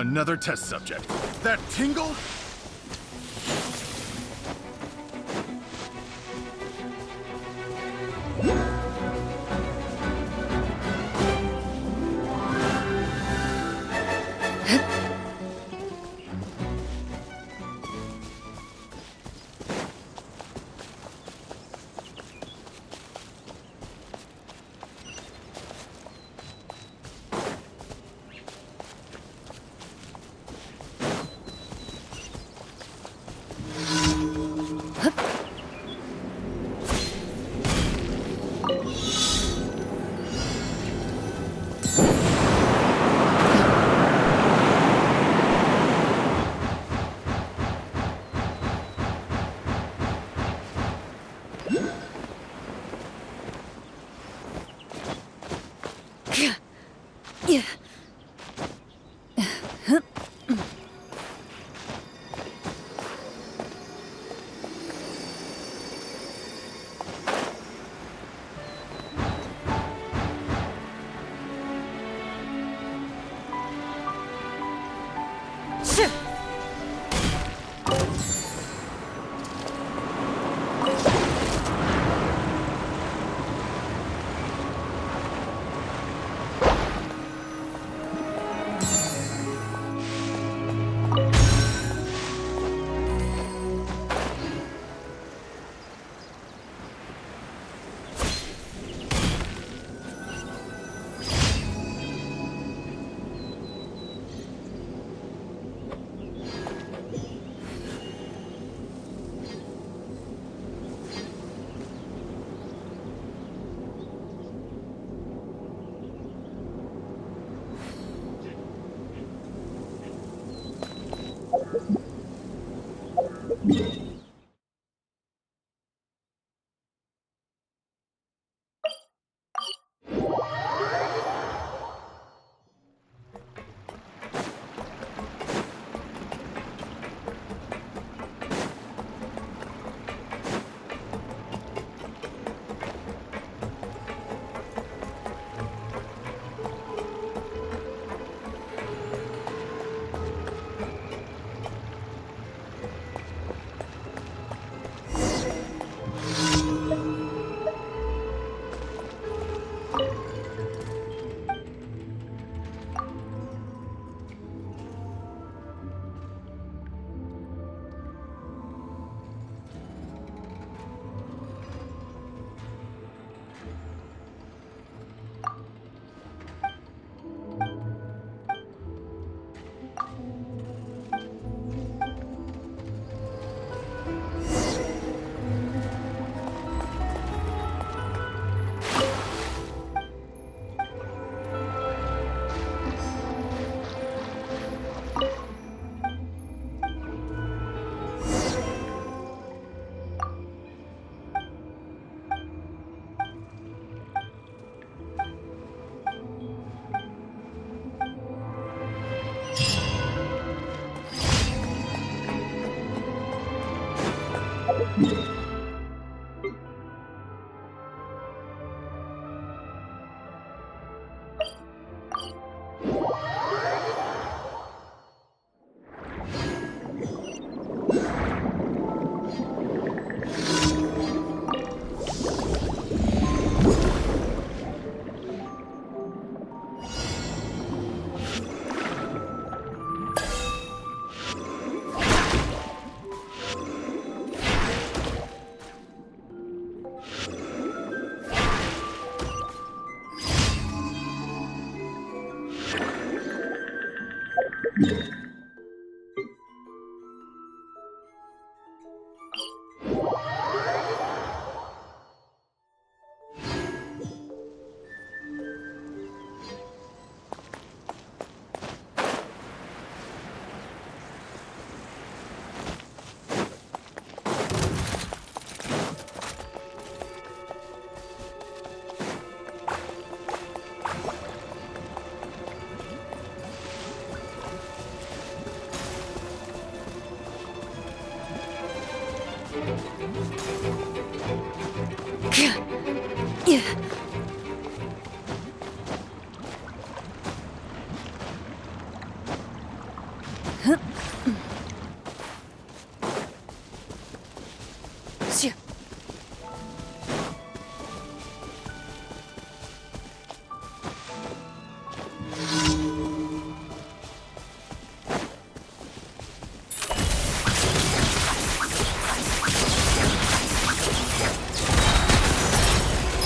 Another test subject. That tingle?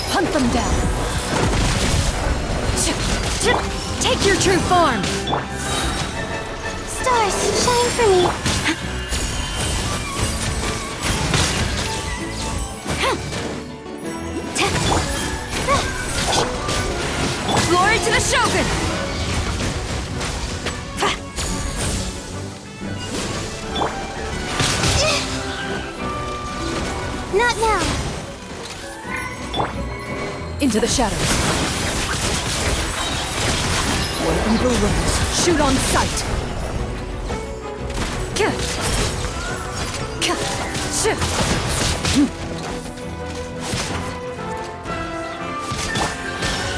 Hunt them down. Take your true form. Stars, shine for me. Glory to the Shogun! Not now. Into the shadows. Where evil roams, shoot on sight.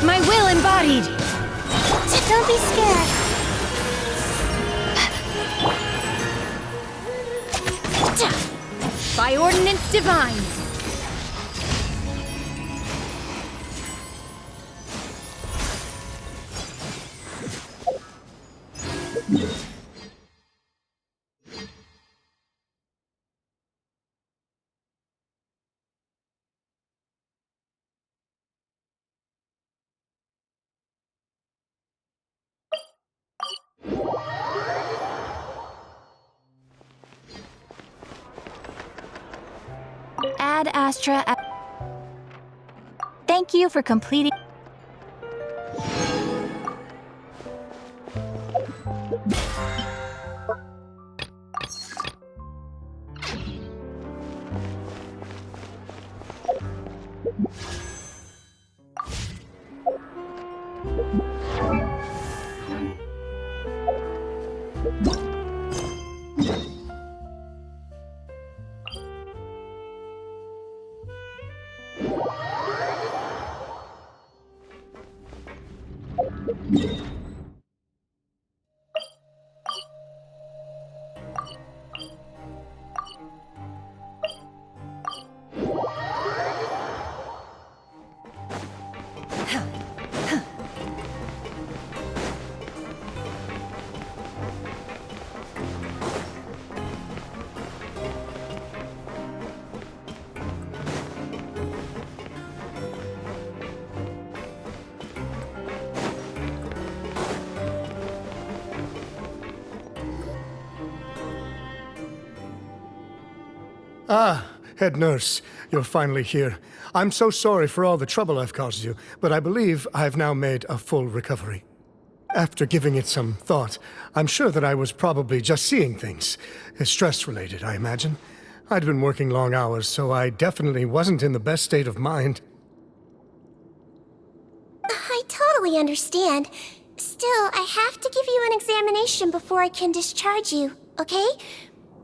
My will embodied. Don't be scared. By ordinance divine. Ad Astra. Thank you for completing. Ah, head nurse, you're finally here. I'm so sorry for all the trouble I've caused you, but I believe I've now made a full recovery. After giving it some thought, I'm sure that I was probably just seeing things. Stress-related, I imagine. I'd been working long hours, so I definitely wasn't in the best state of mind. I totally understand. Still, I have to give you an examination before I can discharge you, okay?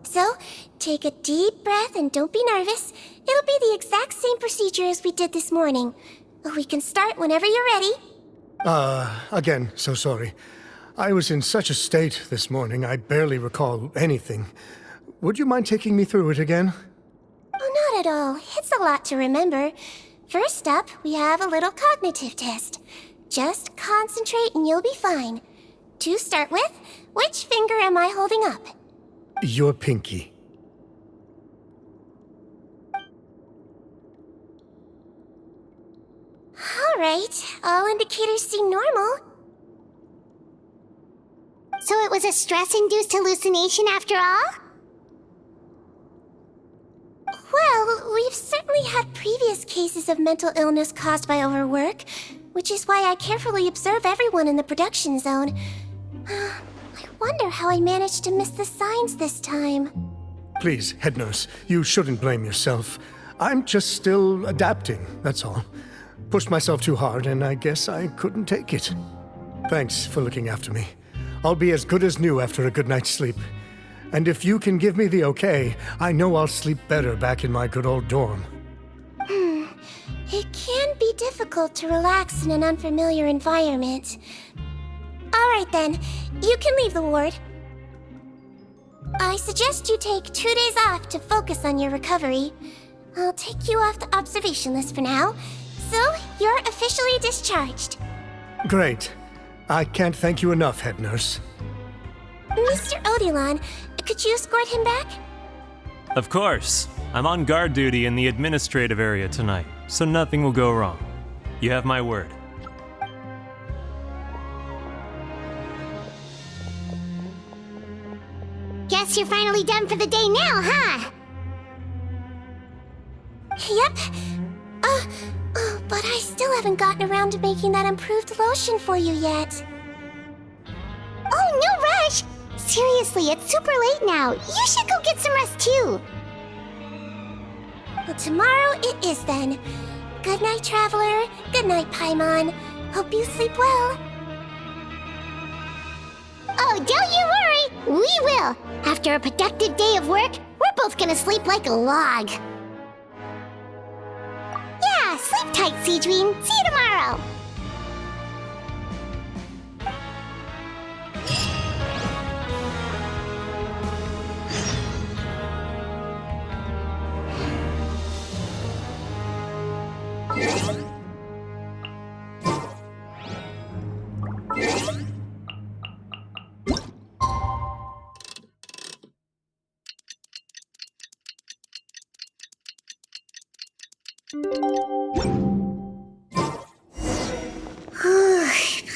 So, take a deep breath and don't be nervous. It'll be the exact same procedure as we did this morning. We can start whenever you're ready. Again, so sorry. I was in such a state this morning, I barely recall anything. Would you mind taking me through it again? Oh, not at all. It's a lot to remember. First up, we have a little cognitive test. Just concentrate and you'll be fine. To start with, which finger am I holding up? Your pinky. All right, all indicators seem normal. So it was a stress-induced hallucination after all? Well, we've certainly had previous cases of mental illness caused by overwork, which is why I carefully observe everyone in the production zone. I wonder how I managed to miss the signs this time. Please, head nurse, you shouldn't blame yourself. I'm just still adapting, that's all. Pushed myself too hard, and I guess I couldn't take it. Thanks for looking after me. I'll be as good as new after a good night's sleep. And if you can give me the okay, I know I'll sleep better back in my good old dorm. It can be difficult to relax in an unfamiliar environment. Alright then, you can leave the ward. I suggest you take 2 days off to focus on your recovery. I'll take you off the observation list for now, so you're officially discharged. Great. I can't thank you enough, head nurse. Mr. Odilon, could you escort him back? Of course. I'm on guard duty in the administrative area tonight, so nothing will go wrong. You have my word. Guess you're finally done for the day now, huh? Yep. But I still haven't gotten around to making that improved lotion for you yet. Oh, no rush! Seriously, it's super late now. You should go get some rest too. Well, tomorrow it is then. Good night, Traveler. Good night, Paimon. Hope you sleep well. Oh, don't you worry. We will. After a productive day of work, we're both gonna sleep like a log. Yeah, sleep tight, Seedream. See you tomorrow.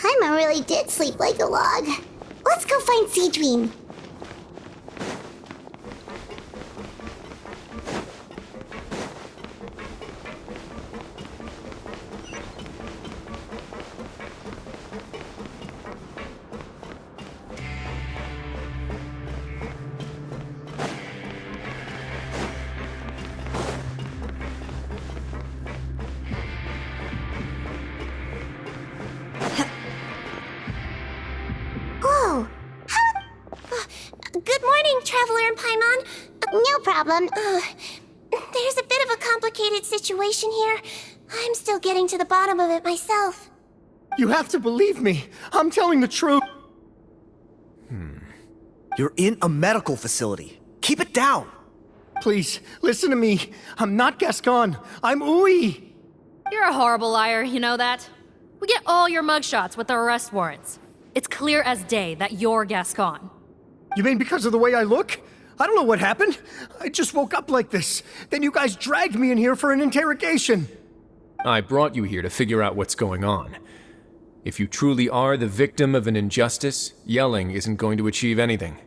Paimon really did sleep like a log. Let's go find Seedream. Whoa! Good morning, Traveler and Paimon. No problem. There's a bit of a complicated situation here. I'm still getting to the bottom of it myself. You have to believe me. I'm telling the truth. You're in a medical facility. Keep it down. Please, listen to me. I'm not Gascon. I'm Uy. You're a horrible liar, you know that? We get all your mugshots with the arrest warrants. It's clear as day that you're Gascon. You mean because of the way I look? I don't know what happened. I just woke up like this. Then you guys dragged me in here for an interrogation. I brought you here to figure out what's going on. If you truly are the victim of an injustice, yelling isn't going to achieve anything.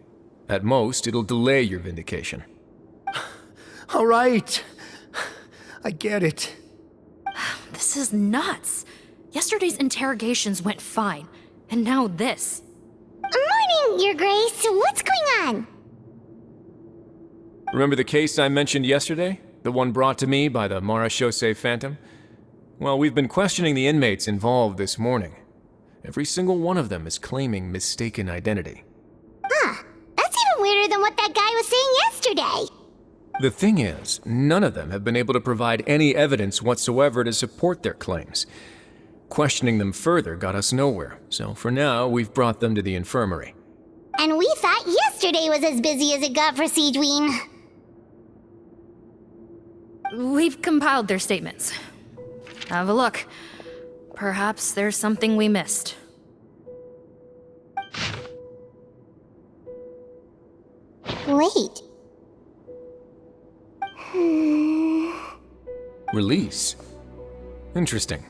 At most, it'll delay your vindication. All right. I get it. This is nuts. Yesterday's interrogations went fine, and now this. Morning, Your Grace. What's going on? Remember the case I mentioned yesterday? The one brought to me by the Marachose Phantom? Well, we've been questioning the inmates involved this morning. Every single one of them is claiming mistaken identity. Huh. That's even weirder than what that guy was saying yesterday. The thing is, none of them have been able to provide any evidence whatsoever to support their claims. Questioning them further got us nowhere, so for now, we've brought them to the infirmary. And we thought yesterday was as busy as it got for Seedween. We've compiled their statements. Have a look. Perhaps there's something we missed. Wait. Release? Interesting.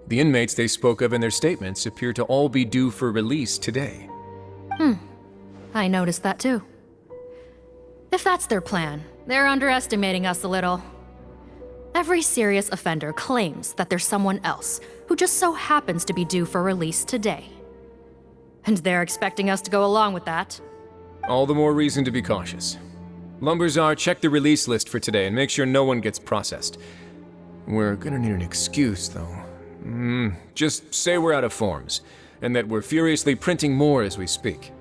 The inmates they spoke of in their statements appear to all be due for release today. I noticed that too. If that's their plan, they're underestimating us a little. Every serious offender claims that there's someone else who just so happens to be due for release today. And they're expecting us to go along with that. All the more reason to be cautious. Lumberzar, check the release list for today and make sure no one gets processed. We're gonna need an excuse, though. Just say we're out of forms, and that we're furiously printing more as we speak.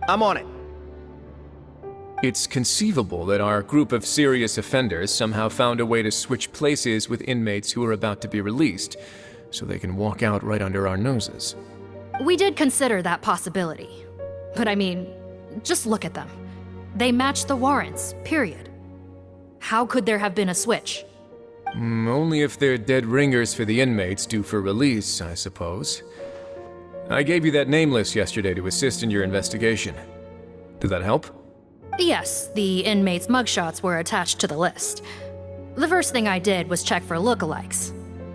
I'm on it. It's conceivable that our group of serious offenders somehow found a way to switch places with inmates who are about to be released, so they can walk out right under our noses. We did consider that possibility. But I mean, just look at them. They match the warrants, period. How could there have been a switch? Only if they're dead ringers for the inmates due for release, I suppose. I gave you that name list yesterday to assist in your investigation. Did that help? Yes, the inmates' mugshots were attached to the list. The first thing I did was check for lookalikes,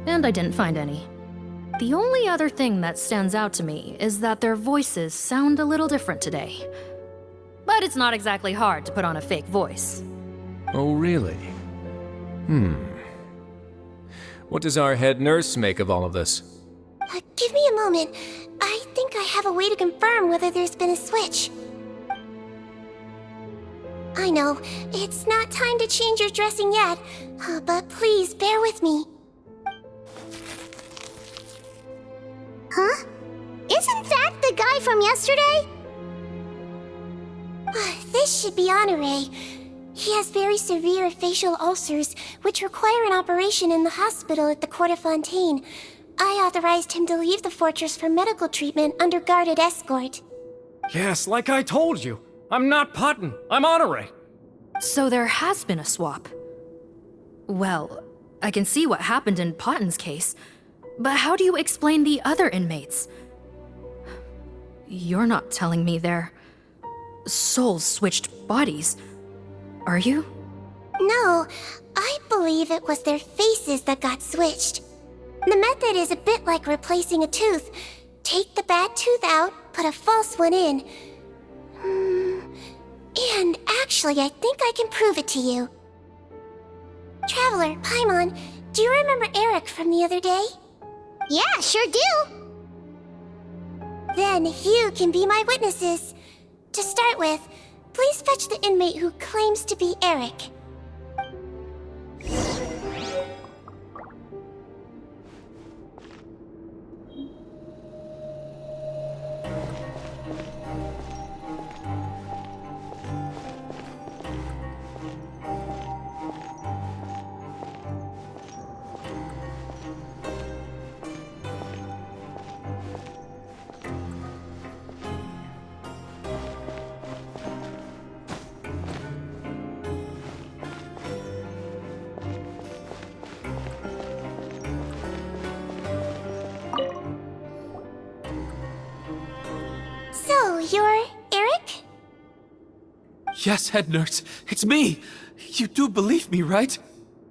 and I didn't find any. The only other thing that stands out to me is that their voices sound a little different today. But it's not exactly hard to put on a fake voice. Oh, really? What does our head nurse make of all of this? Give me a moment. I think I have a way to confirm whether there's been a switch. I know, it's not time to change your dressing yet, but please bear with me. Huh? Isn't that the guy from yesterday? This should be Honore. He has very severe facial ulcers, which require an operation in the hospital at the Court of Fontaine. I authorized him to leave the fortress for medical treatment under guarded escort. Yes, like I told you. I'm not Pt2, I'm Honore. So there has been a swap. Well, I can see what happened in Pt2's case, but how do you explain the other inmates? You're not telling me their souls switched bodies, are you? No, I believe it was their faces that got switched. The method is a bit like replacing a tooth. Take the bad tooth out, put a false one in. And actually, I think I can prove it to you. Traveler, Paimon, do you remember Eric from the other day? Yeah, sure do. Then you can be my witnesses. To start with, please fetch the inmate who claims to be Eric. So, you're Eric? Yes, head nurse, it's me. You do believe me, right?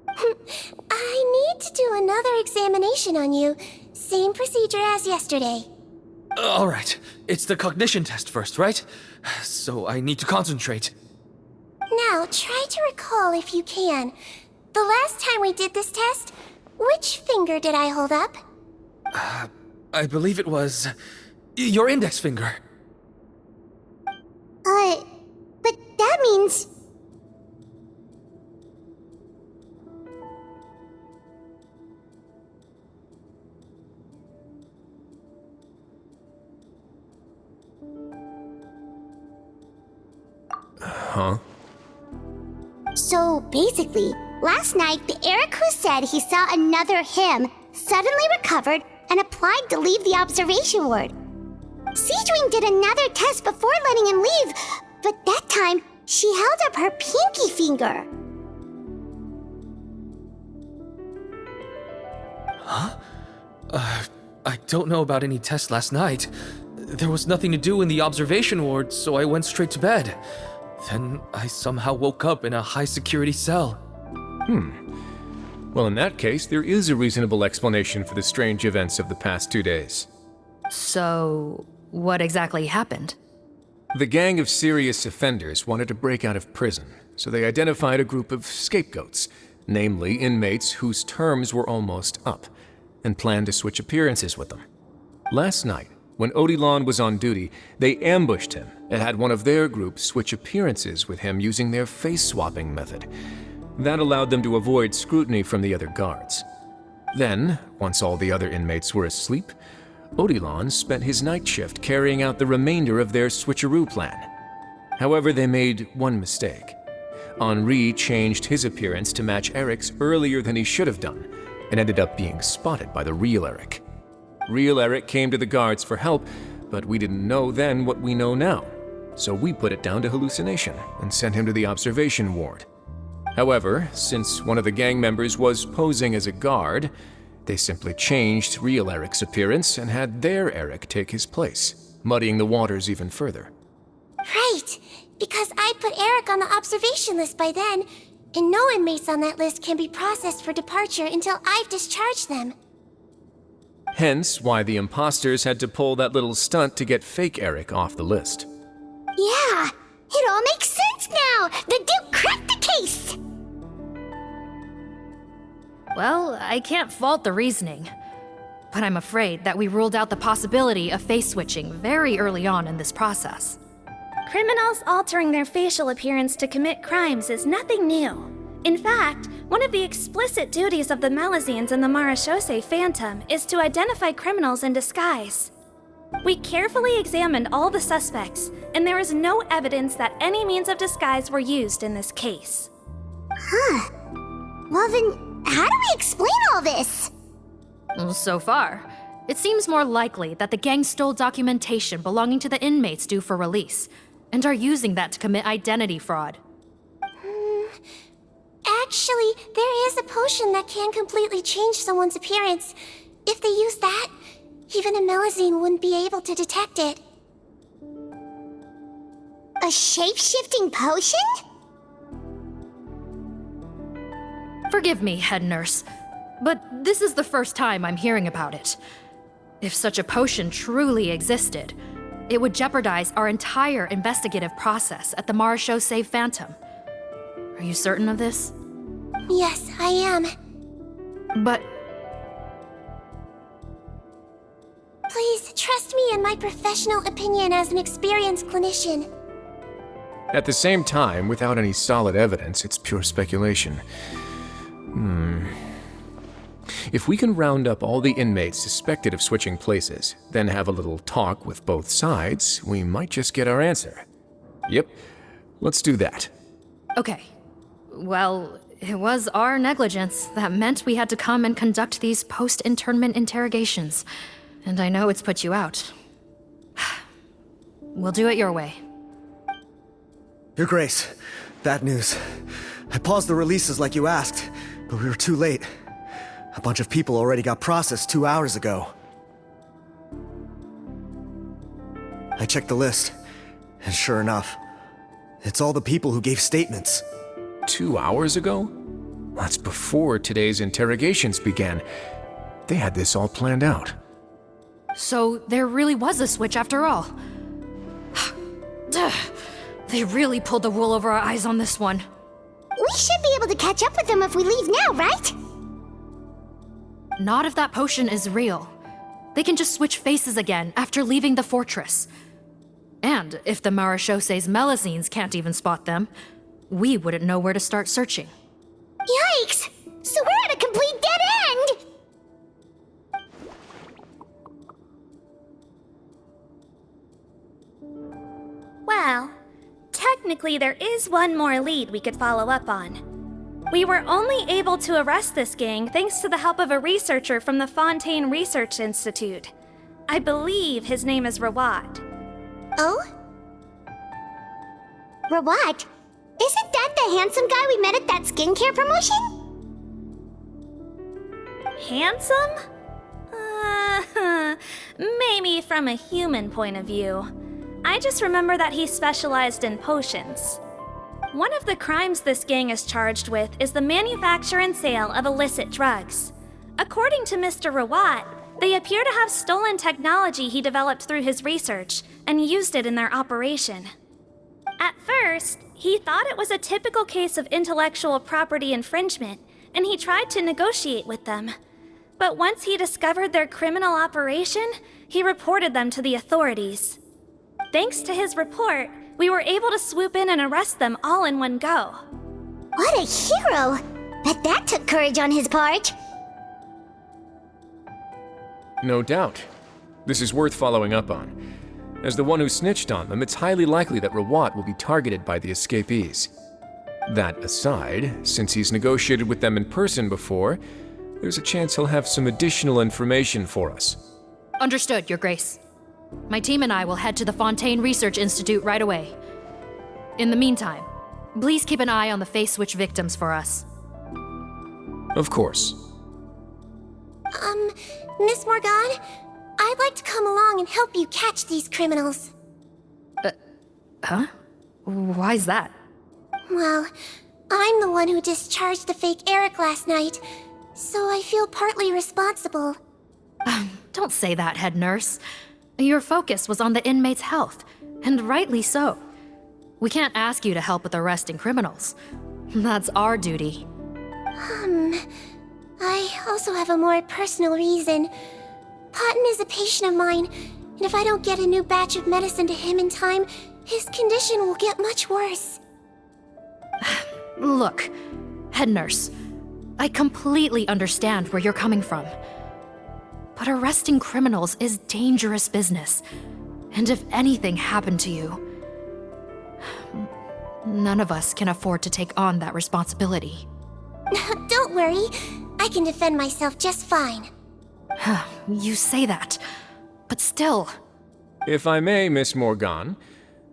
I need to do another examination on you. Same procedure as yesterday. All right, it's the cognition test first, right? So I need to concentrate. Now, try to recall if you can. The last time we did this test, which finger did I hold up? I believe it was your index finger. But that means... Huh? So basically, last night the Eric who said he saw another him suddenly recovered and applied to leave the observation ward. Seadwing did another test before letting him leave, but that time she held up her pinky finger. Huh? I don't know about any tests last night. There was nothing to do in the observation ward, so I went straight to bed. Then I somehow woke up in a high-security cell. Well, in that case, there is a reasonable explanation for the strange events of the past 2 days. So, what exactly happened? The gang of serious offenders wanted to break out of prison, so they identified a group of scapegoats, namely inmates whose terms were almost up, and planned to switch appearances with them. Last night, when Odilon was on duty, they ambushed him and had one of their group switch appearances with him using their face-swapping method. That allowed them to avoid scrutiny from the other guards. Then, once all the other inmates were asleep, Odilon spent his night shift carrying out the remainder of their switcheroo plan. However, they made one mistake. Henri changed his appearance to match Eric's earlier than he should have done, and ended up being spotted by the real Eric. Real Eric came to the guards for help, but we didn't know then what we know now, so we put it down to hallucination and sent him to the observation ward. However, since one of the gang members was posing as a guard, they simply changed real Eric's appearance and had their Eric take his place, muddying the waters even further. Right, because I put Eric on the observation list by then, and no inmates on that list can be processed for departure until I've discharged them. Hence why the imposters had to pull that little stunt to get fake Eric off the list. Yeah, it all makes sense now! The Duke cracked the case! Well, I can't fault the reasoning. But I'm afraid that we ruled out the possibility of face switching very early on in this process. Criminals altering their facial appearance to commit crimes is nothing new. In fact, one of the explicit duties of the Malazines in the Marechaussee Phantom is to identify criminals in disguise. We carefully examined all the suspects, and there is no evidence that any means of disguise were used in this case. Huh. Well then, how do we explain all this? So far, it seems more likely that the gang stole documentation belonging to the inmates due for release, and are using that to commit identity fraud. Actually, there is a potion that can completely change someone's appearance. If they use that, even a Melazine wouldn't be able to detect it. A shape-shifting potion? Forgive me, head nurse, but this is the first time I'm hearing about it. If such a potion truly existed, it would jeopardize our entire investigative process at the Marechaussee Phantom. Are you certain of this? Yes, I am. But please, trust me in my professional opinion as an experienced clinician. At the same time, without any solid evidence, it's pure speculation. If we can round up all the inmates suspected of switching places, then have a little talk with both sides, we might just get our answer. Yep, let's do that. okay. Well, it was our negligence that meant we had to come and conduct these post-internment interrogations. And I know it's put you out. We'll do it your way. Your Grace, bad news. I paused the releases like you asked, but we were too late. A bunch of people already got processed 2 hours ago. I checked the list, and sure enough, it's all the people who gave statements. 2 hours ago? That's before today's interrogations began. They had this all planned out. So there really was a switch after all. They really pulled the wool over our eyes on this one. We should be able to catch up with them if we leave now, right? Not if that potion is real. They can just switch faces again after leaving the fortress. And if the Marechaussee's Melazines can't even spot them, we wouldn't know where to start searching. Yikes! So we're at a complete dead end! Well, technically there is one more lead we could follow up on. We were only able to arrest this gang thanks to the help of a researcher from the Fontaine Research Institute. I believe his name is Rawat. Oh? Rawat? Isn't that the handsome guy we met at that skincare promotion? Handsome? Maybe from a human point of view. I just remember that he specialized in potions. One of the crimes this gang is charged with is the manufacture and sale of illicit drugs. According to Mr. Rawat, they appear to have stolen technology he developed through his research and used it in their operation. At first, he thought it was a typical case of intellectual property infringement, and he tried to negotiate with them. But once he discovered their criminal operation, he reported them to the authorities. Thanks to his report, we were able to swoop in and arrest them all in one go. What a hero! Bet that took courage on his part. No doubt. This is worth following up on. As the one who snitched on them, it's highly likely that Rawat will be targeted by the escapees. That aside, since he's negotiated with them in person before, there's a chance he'll have some additional information for us. Understood, Your Grace. My team and I will head to the Fontaine Research Institute right away. In the meantime, please keep an eye on the face switch victims for us. Of course. Miss Morgan, I'd like to come along and help you catch these criminals. Huh? Why's that? Well, I'm the one who discharged the fake Eric last night, so I feel partly responsible. Don't say that, head nurse. Your focus was on the inmate's health, and rightly so. We can't ask you to help with arresting criminals. That's our duty. I also have a more personal reason. Cotton is a patient of mine, and if I don't get a new batch of medicine to him in time, his condition will get much worse. Look, head nurse, I completely understand where you're coming from. But arresting criminals is dangerous business. And if anything happened to you, none of us can afford to take on that responsibility. Don't worry, I can defend myself just fine. You say that, but still. If I may, Miss Morgan,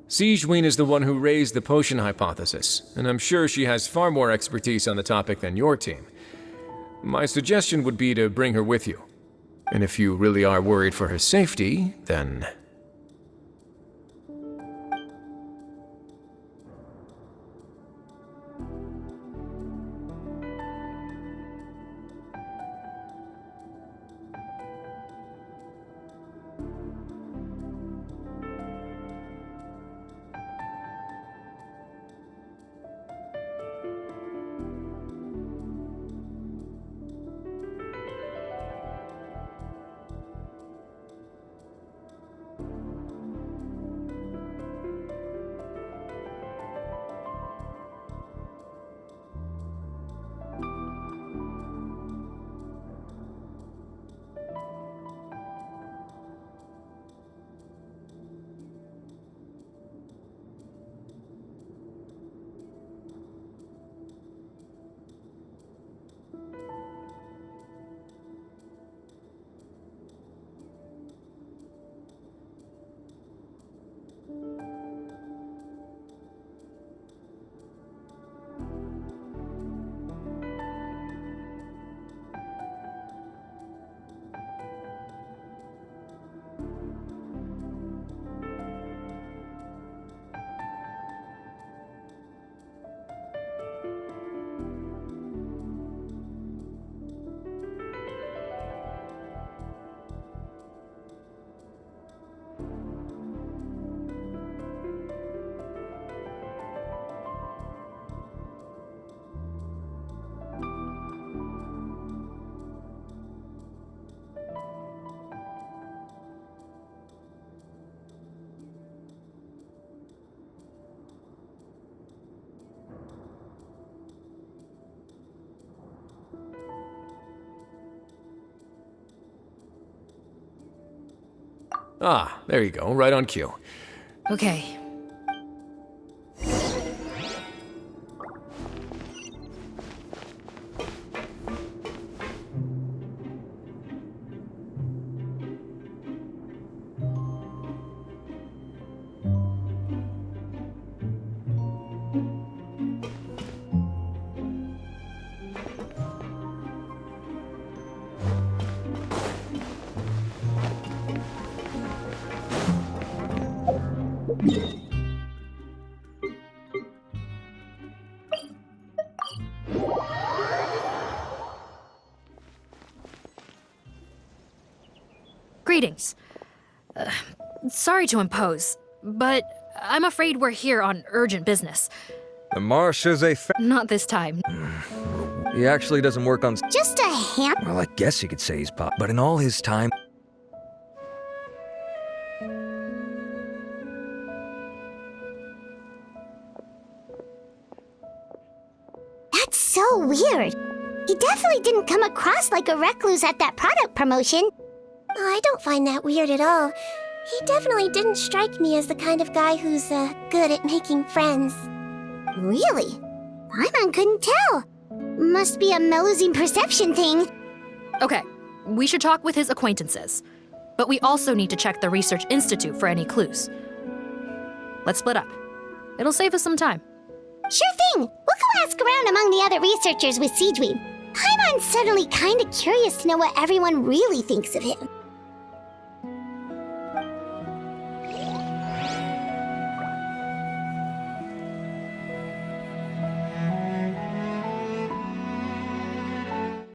Sigewinne is the one who raised the potion hypothesis, and I'm sure she has far more expertise on the topic than your team. My suggestion would be to bring her with you. And if you really are worried for her safety, then... Ah, there you go, right on cue. Okay. Greetings. Sorry to impose, but I'm afraid we're here on urgent business. The Marsh is a Not this time. He actually doesn't work on... Just a hand. Well, I guess you could say he's pop, but in all his time... That's so weird. He definitely didn't come across like a recluse at that product promotion. I don't find that weird at all. He definitely didn't strike me as the kind of guy who's, good at making friends. Really? Paimon couldn't tell. Must be a Melusine perception thing. Okay, we should talk with his acquaintances. But we also need to check the Research Institute for any clues. Let's split up. It'll save us some time. Sure thing. We'll go ask around among the other researchers with Siegeween. Paimon's suddenly kinda curious to know what everyone really thinks of him.